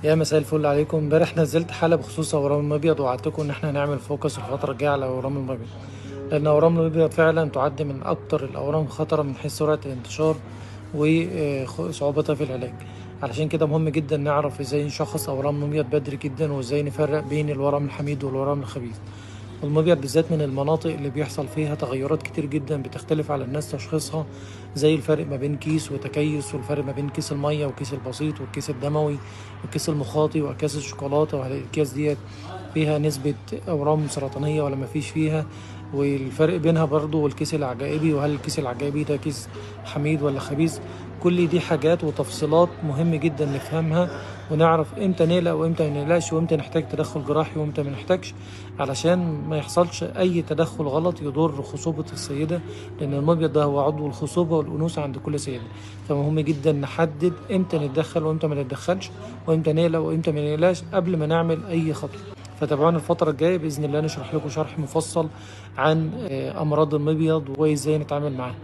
يا مساء الفل عليكم. امبارح نزلت حلقه بخصوص اورام المبيض، ووعدتكم ان احنا هنعمل فوكس الفتره الجايه على اورام المبيض، لان اورام المبيض فعلا تعد من اكتر الاورام خطرا من حيث سرعه الانتشار وصعوبتها في العلاج. علشان كده مهم جدا نعرف ازاي نشخص اورام المبيض بدري جدا، وازاي نفرق بين الورم الحميد والورم الخبيث. والمبيض بالذات من المناطق اللي بيحصل فيها تغيرات كتير جدا بتختلف على الناس تشخيصها، زي الفرق ما بين كيس وتكيس، والفرق ما بين كيس المية وكيس البسيط والكيس الدموي والكيس المخاطي وأكياس الشوكولاتة، وهل الأكياس ديت فيها نسبة أورام سرطانية ولا مفيش فيها، والفرق بينها برضو والكيس العجائبي، وهل الكيس العجائبي ده كيس حميد ولا خبيث. كل دي حاجات وتفصيلات مهم جدا نفهمها، ونعرف امتى نقلق وامتى ما نقلقش، وامتى نحتاج تدخل جراحي وامتى ما نحتاجش، علشان ما يحصلش اي تدخل غلط يضر خصوبة السيدة، لان المبيض ده هو عضو الخصوبة والانوثة عند كل سيدة. فمهم جدا نحدد امتى نتدخل وامتى ما نتدخلش، وامتى نقلق وامتى ما نقلقش قبل ما نعمل اي خطوة. فتابعونا الفترة الجاية بإذن الله، نشرح لكم شرح مفصل عن أمراض المبيض وإزاي نتعامل معاها.